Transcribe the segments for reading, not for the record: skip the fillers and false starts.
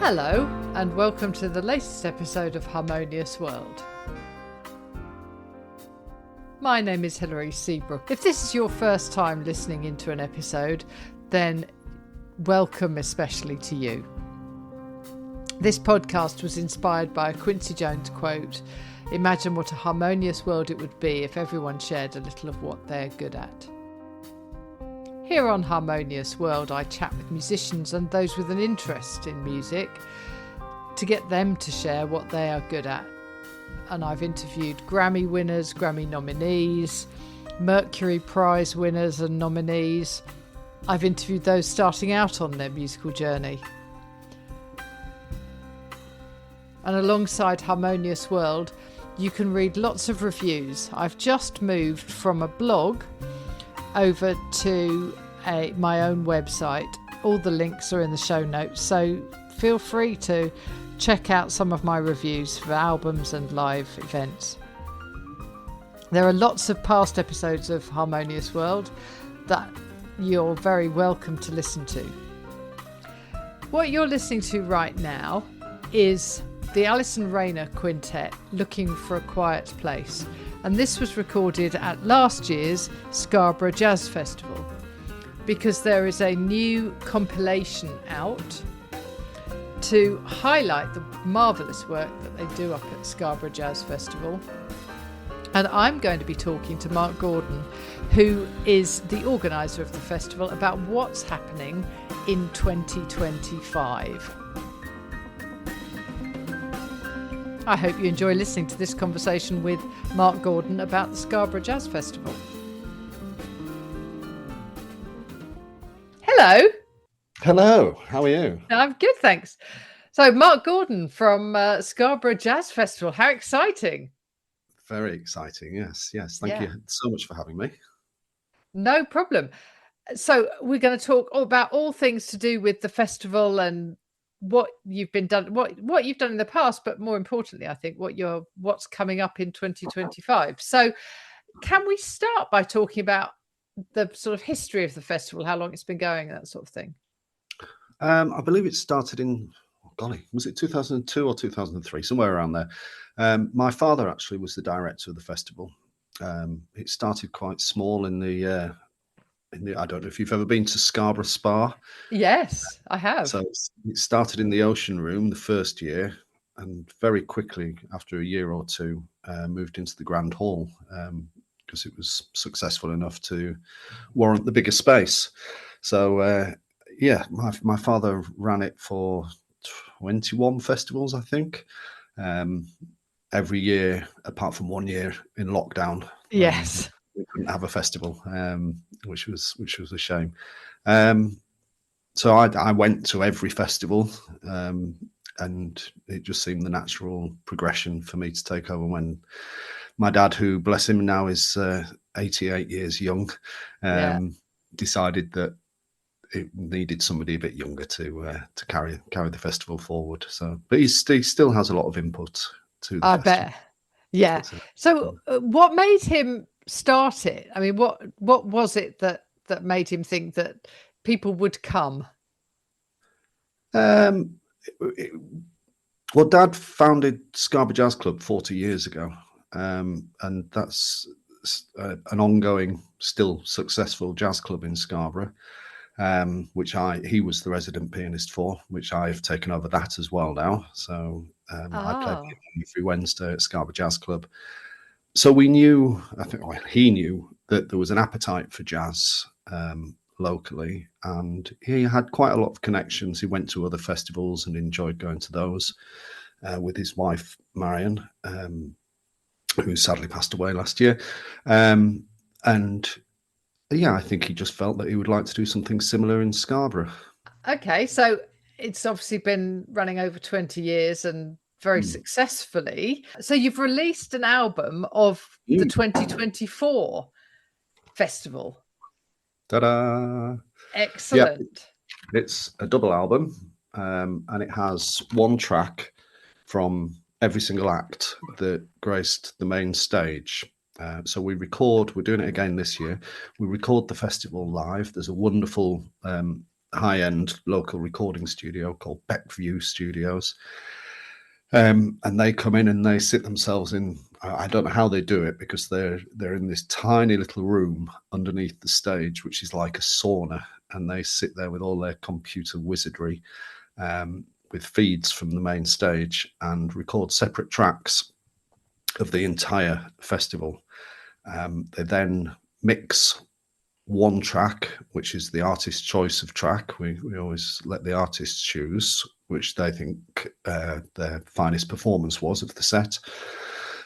Hello, and welcome to the latest episode of Harmonious World. My name is Hilary Seabrook. If this is your first time listening into an episode, then welcome especially to you. This podcast was inspired by a Quincy Jones quote, "Imagine what a harmonious world it would be if everyone shared a little of what they're good at." Here on Harmonious World, I chat with musicians and those with an interest in music to get them to share what they are good at. And I've interviewed Grammy winners, Grammy nominees, Mercury Prize winners and nominees. I've interviewed those starting out on their musical journey. And alongside Harmonious World, you can read lots of reviews. I've just moved from a blog over to my own website. All the links are in the show notes, so feel free to check out some of my reviews for albums and live events. There are lots of past episodes of Harmonious World that you're very welcome to listen to. What you're listening to right now is the Alison Rayner Quintet, Looking for a Quiet Place. And this was recorded at last year's Scarborough Jazz Festival, because there is a new compilation out to highlight the marvellous work that they do up at Scarborough Jazz Festival. And I'm going to be talking to Mark Gordon, who is the organiser of the festival, about what's happening in 2025. I hope you enjoy listening to this conversation with Mark Gordon about the Scarborough Jazz Festival. Hello. Hello, how are you? I'm good, thanks. So Mark Gordon from Scarborough Jazz Festival. How exciting. Very exciting, yes. Thank you so much for having me. No problem. So we're going to talk about all things to do with the festival and what you've done in the past, but more importantly, I think what's coming up in 2025. So can we start by talking about the sort of history of the festival, how long it's been going, that sort of thing? I believe it started in, was it 2002 or 2003, somewhere around there. My father actually was the director of the festival. It started quite small in the I don't know if you've ever been to Scarborough Spa. Yes, I have. So it started in the Ocean Room the first year, and very quickly, after a year or two, moved into the Grand Hall because it was successful enough to warrant the bigger space. So, my father ran it for 21 festivals, I think, every year, apart from 1 year in lockdown. Yes. We couldn't have a festival, which was a shame. So I went to every festival, and it just seemed the natural progression for me to take over when my dad, who bless him now is 88 years young, decided that it needed somebody a bit younger to carry the festival forward. So, but he still has a lot of input to the festival. Bet. Yeah. So what made him start it? I mean, what was it that made him think that people would come? Well, Dad founded Scarborough Jazz Club 40 years ago, and that's an ongoing, still successful jazz club in Scarborough, which he was the resident pianist for, which I've taken over that as well now. So I play piano every Wednesday at Scarborough Jazz Club. So he knew that there was an appetite for jazz locally, and he had quite a lot of connections. He went to other festivals and enjoyed going to those with his wife, Marion, who sadly passed away last year. I think he just felt that he would like to do something similar in Scarborough. Okay, so it's obviously been running over 20 years and very successfully. So you've released an album of the 2024 festival. Ta-da! Excellent. Yep. It's a double album, and it has one track from every single act that graced the main stage. So we're doing it again this year. We record the festival live. There's a wonderful high-end local recording studio called Beckview Studios. And they come in and they sit themselves in. I don't know how they do it, because they're in this tiny little room underneath the stage, which is like a sauna, and they sit there with all their computer wizardry, with feeds from the main stage, and record separate tracks of the entire festival. They then mix one track, which is the artist's choice of track. We always let the artists choose which they think their finest performance was of the set.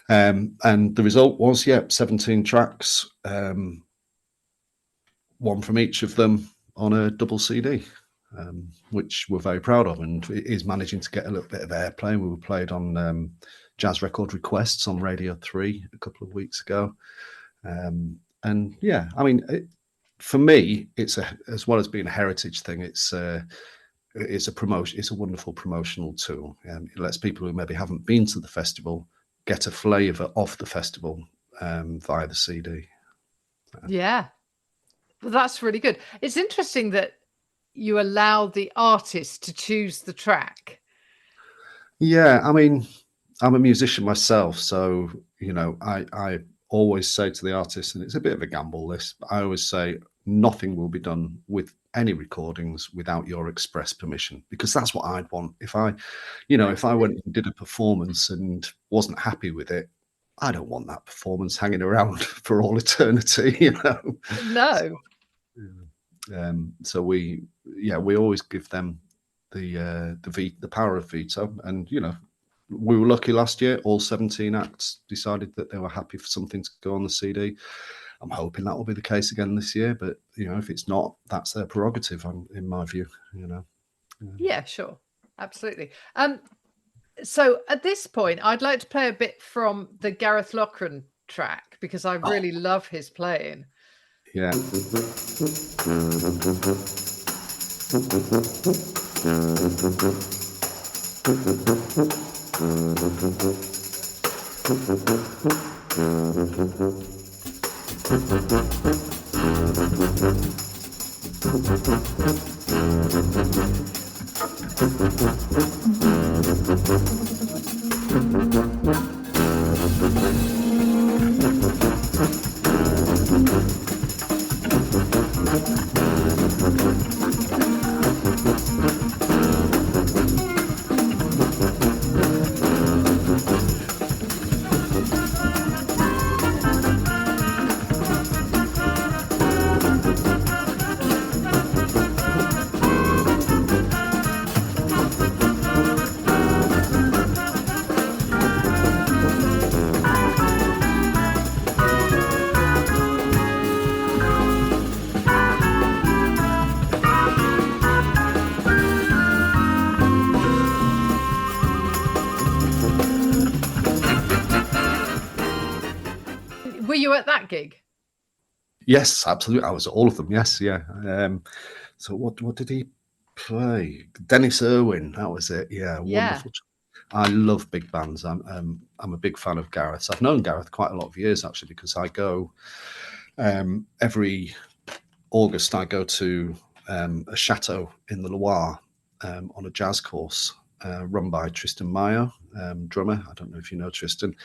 And the result was, 17 tracks, one from each of them on a double CD, which we're very proud of, and it is managing to get a little bit of airplay. We were played on Jazz Record Requests on Radio 3 a couple of weeks ago. And yeah, I mean, for me, it's as well as being a heritage thing, it's a promotion. It's a wonderful promotional tool. It lets people who maybe haven't been to the festival get a flavour of the festival via the CD. Yeah, well, that's really good. It's interesting that you allow the artist to choose the track. Yeah, I mean, I'm a musician myself, so I always say to the artist, and it's a bit of a gamble this, but I always say nothing will be done with any recordings without your express permission, because that's what I'd want. If I went and did a performance and wasn't happy with it, I don't want that performance hanging around for all eternity, No. So we always give them the power of veto, and we were lucky last year. All 17 acts decided that they were happy for something to go on the CD. I'm hoping that will be the case again this year, but if it's not, that's their prerogative, in my view. Yeah, sure, absolutely. So at this point, I'd like to play a bit from the Gareth Loughran track, because I really love his playing. Yeah. Were you at that gig? Yes, absolutely. I was at all of them. Yes, yeah. So what did he play? Dennis Irwin. That was it. Yeah, wonderful. I love big bands. I'm a big fan of Gareth's. I've known Gareth quite a lot of years, actually, because I go every August. I go to a chateau in the Loire on a jazz course run by Tristan Mayo, drummer. I don't know if you know Tristan.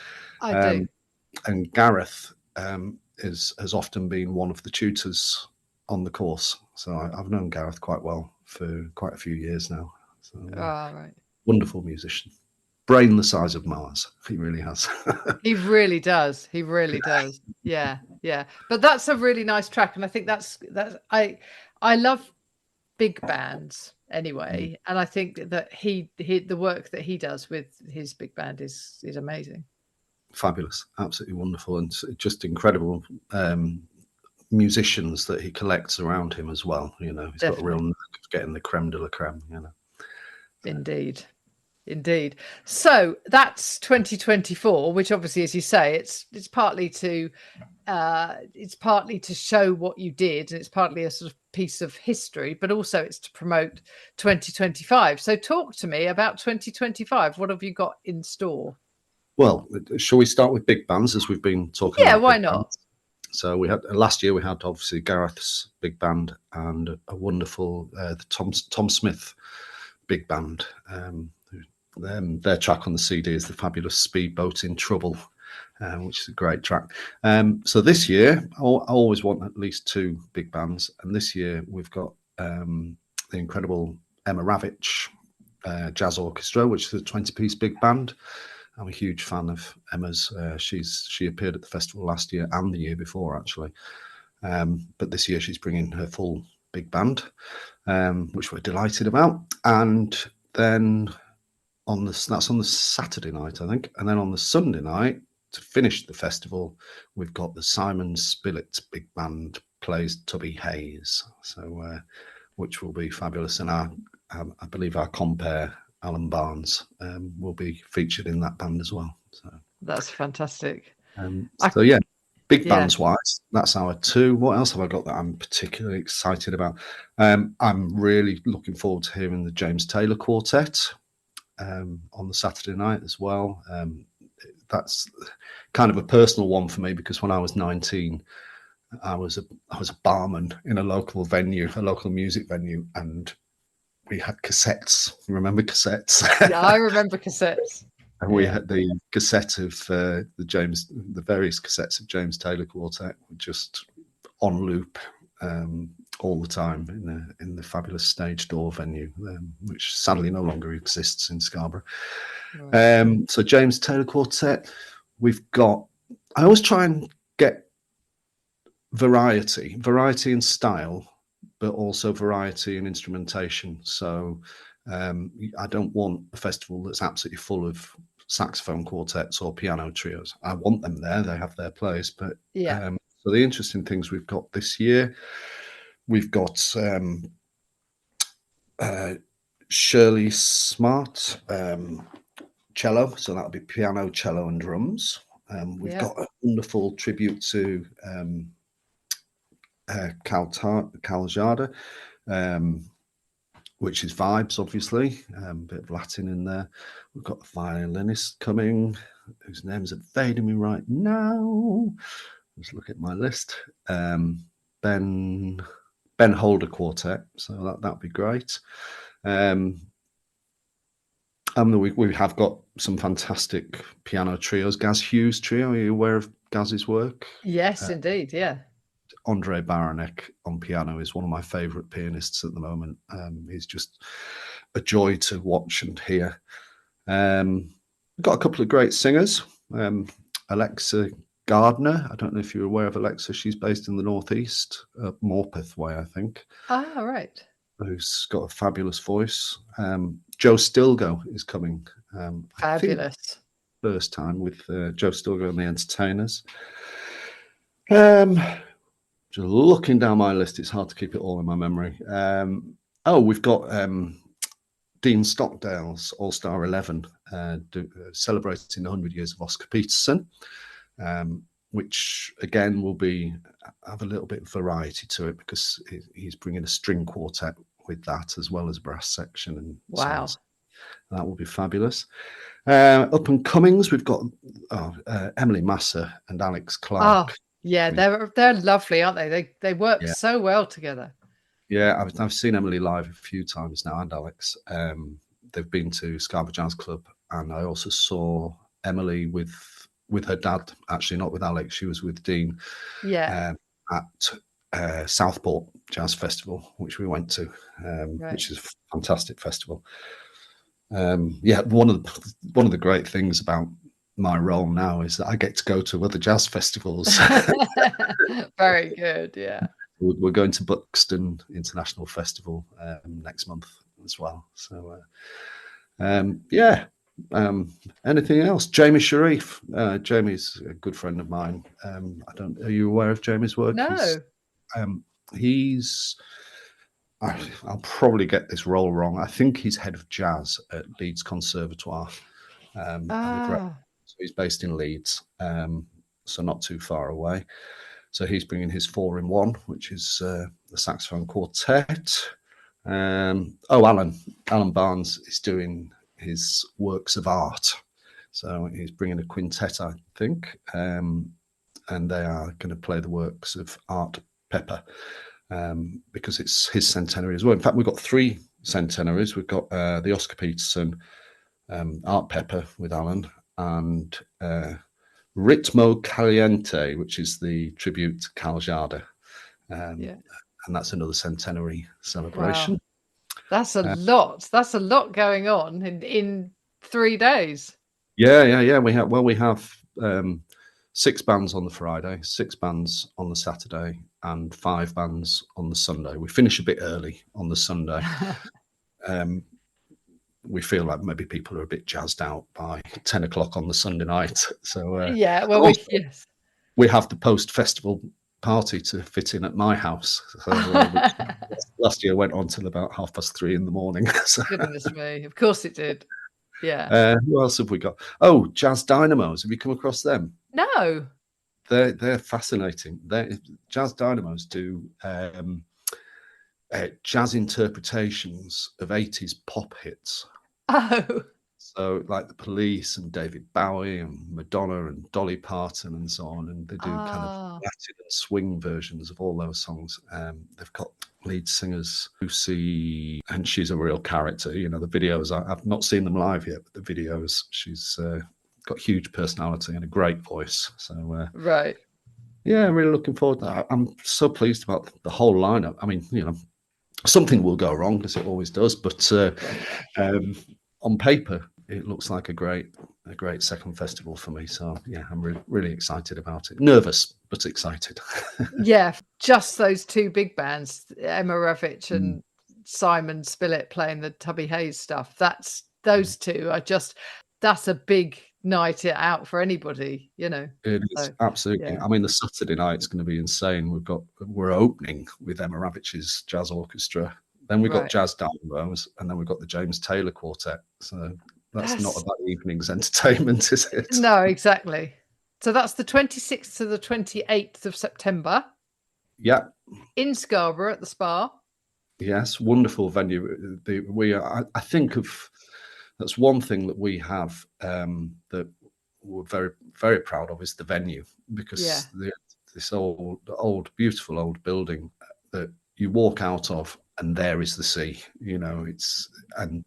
I do. And Gareth has often been one of the tutors on the course. So I've known Gareth quite well for quite a few years now. So, right. Wonderful musician. Brain the size of Mars. He really has. He really does. He really does. Yeah, yeah. But that's a really nice track, and I think that's I love big bands anyway, and I think that he the work that he does with his big band is amazing. Fabulous, absolutely wonderful, and just incredible musicians that he collects around him as well. He's Definitely got a real knack of getting the creme de la creme. Indeed. So that's 2024, which obviously, as you say, it's partly to show what you did, and it's partly a sort of piece of history, but also it's to promote 2025. So talk to me about 2025. What have you got in store? Well, shall we start with big bands, as we've been talking about? Yeah, why not? So we had last year we had obviously Gareth's big band and a wonderful the Tom Smith big band. Their track on the CD is the fabulous Speedboat in Trouble, which is a great track. So this year, I always want at least two big bands, and this year we've got the incredible Emma Ravitch Jazz Orchestra, which is a 20-piece big band. I'm a huge fan of Emma's. She appeared at the festival last year and the year before, actually. But this year she's bringing her full big band, which we're delighted about. And then that's on the Saturday night, I think. And then on the Sunday night, to finish the festival, we've got the Simon Spillett big band plays Tubby Hayes, so which will be fabulous. And I believe our compere Alan Barnes will be featured in that band as well. So that's fantastic. So yeah, big bands wise, that's our two. What else have I got that I'm particularly excited about? I'm really looking forward to hearing the James Taylor Quartet on the Saturday night as well. That's kind of a personal one for me because when I was 19, I was a barman in a local music venue, and we had cassettes. You remember cassettes? Yeah, I remember cassettes. And we had the cassette of the various cassettes of James Taylor Quartet, just on loop all the time in the fabulous Stage Door venue, which sadly no longer exists in Scarborough. Right. So James Taylor Quartet, we've got. I always try and get variety in style, but also variety in instrumentation. So I don't want a festival that's absolutely full of saxophone quartets or piano trios. I want them there; they have their place. But so the interesting things we've got this year, we've got Shirley Smart cello, so that'll be piano, cello, and drums. We've got a wonderful tribute to Caljada, which is vibes, obviously, a bit of Latin in there. We've got a violinist coming, whose name's evading me right now. Let's look at my list. Ben Holder Quartet, so that'd be great. We have got some fantastic piano trios. Gaz Hughes Trio, are you aware of Gaz's work? Yes, indeed, yeah. Andre Baranek on piano is one of my favourite pianists at the moment. He's just a joy to watch and hear. We've got a couple of great singers. Alexa Gardner, I don't know if you're aware of Alexa. She's based in the northeast, Morpeth way, I think. Ah, right. Who's got a fabulous voice. Joe Stilgo is coming. Fabulous. First time with Joe Stilgo and the Entertainers. Just looking down my list, it's hard to keep it all in my memory. We've got Dean Stockdale's All-Star 11 celebrating 100 years of Oscar Peterson, which again will have a little bit of variety to it because he's bringing a string quartet with that as well as brass section. And wow, so that will be fabulous. Up and comings, we've got Emily Massa and Alex Clark. Oh, yeah, they're lovely, aren't they? They work so well together. Yeah, I've seen Emily live a few times now, and Alex. They've been to Scarborough Jazz Club, and I also saw Emily with her dad. Actually, not with Alex; she was with Dean. Yeah. At Southport Jazz Festival, which we went to, which is a fantastic festival. One of the great things about my role now is that I get to go to other jazz festivals. Very good, yeah. We're going to Buxton International Festival next month as well. So, anything else? Jamie Sharif. Jamie's a good friend of mine. Are you aware of Jamie's work? No. I'll probably get this role wrong. I think he's head of jazz at Leeds Conservatoire. So he's based in Leeds, so not too far away. So he's bringing his 4-in-1, which is the saxophone quartet. Alan Barnes is doing his works of art. So he's bringing a quintet, I think. and they are going to play the works of Art Pepper, because it's his centenary as well. In fact, we've got 3 centenaries. We've got the Oscar Peterson, Art Pepper with Alan, and Ritmo Caliente, which is the tribute to Cal Tjader. And that's another centenary celebration. Wow. That's a lot. That's a lot going on in 3 days. Yeah. We have 6 bands on the Friday, 6 bands on the Saturday, and 5 bands on the Sunday. We finish a bit early on the Sunday. We feel like maybe people are a bit jazzed out by 10 o'clock on the Sunday night. So we have the post-festival party to fit in at my house. So last year went on till about 3:30 in the morning. So, goodness me, of course it did. Yeah. Who else have we got? Oh, Jazz Dynamos. Have you come across them? No. They're fascinating. Jazz Dynamos do jazz interpretations of 80s pop hits. Oh. So like the Police and David Bowie and Madonna and Dolly Parton and so on, and they do kind of Latin and swing versions of all those songs. They've got lead singers Lucy, and she's a real character. You know, the videos, I've not seen them live yet, but the videos, she's got huge personality and a great voice. So right. Yeah, I'm really looking forward to that. I'm so pleased about the whole lineup. I mean, you know, something will go wrong, as it always does, but on paper, it looks like a great second festival for me. So yeah, I'm really excited about it. Nervous, but excited. Yeah, just those 2 big bands, Emma Ravitch and Simon Spillett playing the Tubby Hayes stuff. That's those 2 are just, that's a big night out for anybody, you know. It is, absolutely. Yeah. I mean, the Saturday night's going to be insane. We're opening with Emma Ravitch's jazz orchestra. Then we've got Jazz Dynamos, and then we've got the James Taylor Quartet. So that's not a bad evening's entertainment, is it? No, exactly. So that's the 26th to the 28th of September. Yeah. In Scarborough at the Spa. Yes, wonderful venue. I think that's one thing that we have that we're very, very proud of is the venue, because this old, beautiful old building that you walk out of, and there is the sea. You know, and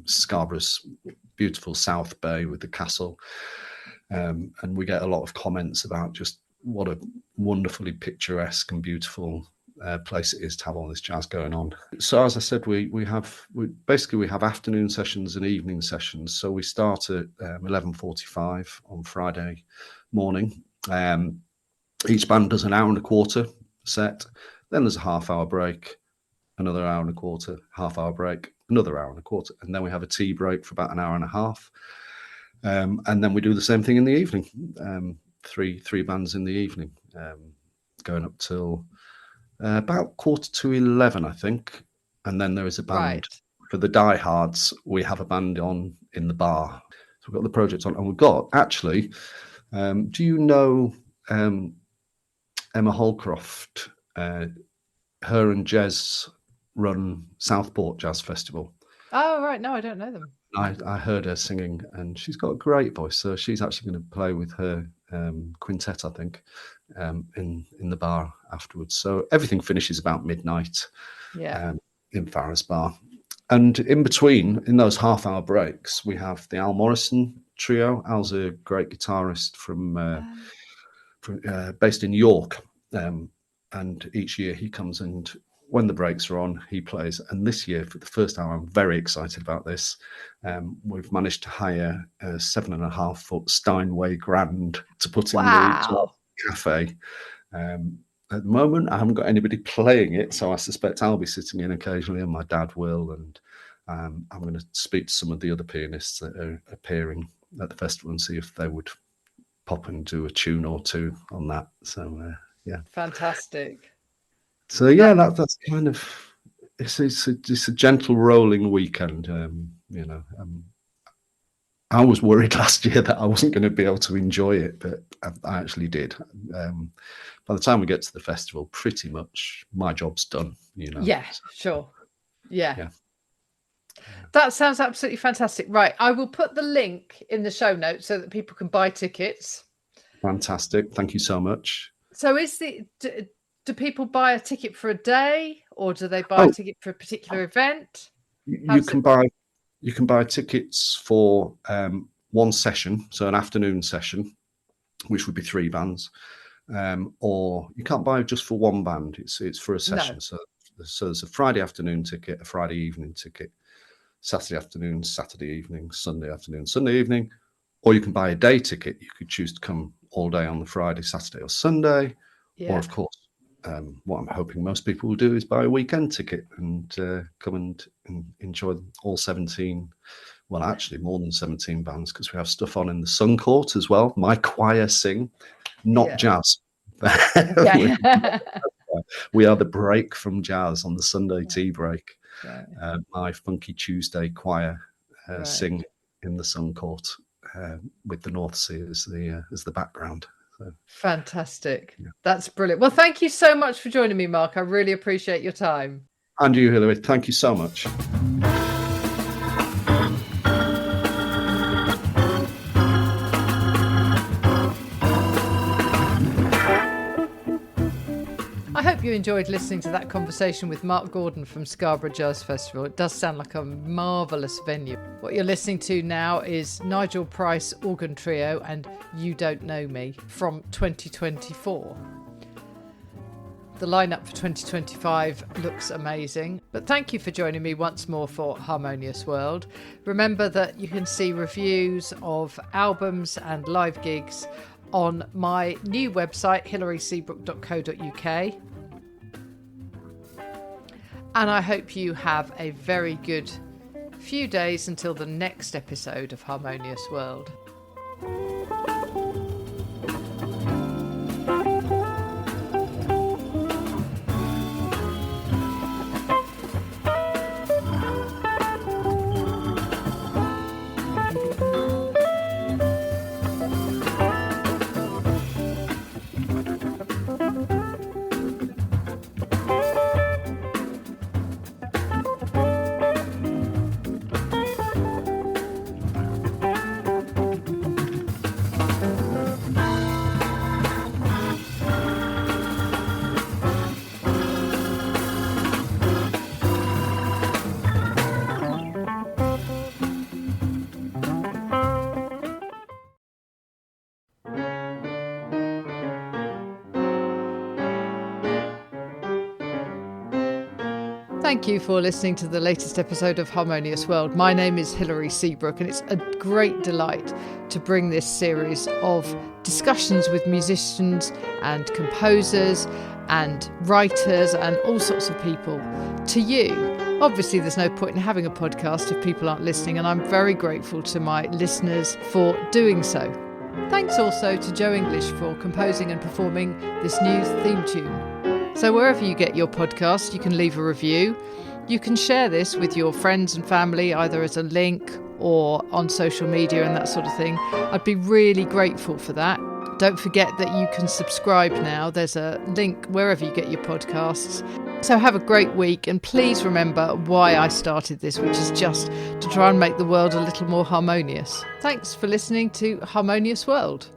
Scarborough's beautiful South Bay with the castle, and we get a lot of comments about just what a wonderfully picturesque and beautiful place it is to have all this jazz going on. So as I said, we have afternoon sessions and evening sessions. So we start at 11:45 on Friday morning. Each band does an hour and a quarter set. Then there's a half-hour break, another hour and a quarter, half-hour break, another hour and a quarter, and then we have a tea break for about an hour and a half. And then we do the same thing in the evening. Three bands in the evening, going up till about 11:15, I think. And then there is a band for the diehards. We have a band on in the bar. So we've got the project on, and we've got actually. Do you know Emma Holcroft? Her and Jez run Southport Jazz Festival. Oh right, no, I don't know them. I heard her singing, and she's got a great voice. So she's actually going to play with her quintet, I think, in the bar afterwards. So everything finishes about midnight. In Farrah's Bar, and in between, in those half-hour breaks, we have the Al Morrison trio. Al's a great guitarist from based in York, and each year he comes, and when the breaks are on, he plays. And this year, for the first time, I'm very excited about this. We've managed to hire a 7.5-foot Steinway Grand to put in the cafe. At the moment, I haven't got anybody playing it, so I suspect I'll be sitting in occasionally, and my dad will. And I'm going to speak to some of the other pianists that are appearing at the festival and see if they would pop and do a tune or two on that. So yeah, fantastic. So yeah, that's kind of it's a gentle rolling weekend. You know, I was worried last year that I wasn't going to be able to enjoy it, but I actually did. By the time we get to the festival, pretty much my job's done. You know. Yeah, sure. Yeah. That sounds absolutely fantastic. Right, I will put the link in the show notes so that people can buy tickets. Fantastic. Thank you so much. So do people buy a ticket for a day, or do they buy a ticket for a particular event? You can buy tickets for one session, so an afternoon session, which would be 3 bands, or you can't buy just for one band. It's for a session. No. So there's a Friday afternoon ticket, a Friday evening ticket, Saturday afternoon, Saturday evening, Sunday afternoon, Sunday evening, or you can buy a day ticket. You could choose to come all day on the Friday, Saturday, or Sunday, or of course, what I'm hoping most people will do is buy a weekend ticket and come and enjoy all 17. Well, actually, more than 17 bands, because we have stuff on in the Sun Court as well. My choir sing, not jazz. We are the break from jazz on the Sunday tea break. My Funky Tuesday choir sing in the Sun Court with the North Sea as the background. So, fantastic. That's brilliant. Well, thank you so much for joining me, Mark. I really appreciate your time. And you, Hilary. Thank you so much. I hope you enjoyed listening to that conversation with Mark Gordon from Scarborough Jazz Festival. It does sound like a marvellous venue. What you're listening to now is Nigel Price Organ Trio and You Don't Know Me from 2024. The lineup for 2025 looks amazing. But thank you for joining me once more for Harmonious World. Remember that you can see reviews of albums and live gigs on my new website, hilaryseabrook.co.uk. And I hope you have a very good few days until the next episode of Harmonious World. Thank you for listening to the latest episode of Harmonious World. My name is Hilary Seabrook, and it's a great delight to bring this series of discussions with musicians and composers and writers and all sorts of people to you. Obviously, there's no point in having a podcast if people aren't listening, and I'm very grateful to my listeners for doing so. Thanks also to Joe English for composing and performing this new theme tune. So wherever you get your podcast, you can leave a review. You can share this with your friends and family, either as a link or on social media and that sort of thing. I'd be really grateful for that. Don't forget that you can subscribe now. There's a link wherever you get your podcasts. So have a great week, and please remember why I started this, which is just to try and make the world a little more harmonious. Thanks for listening to Harmonious World.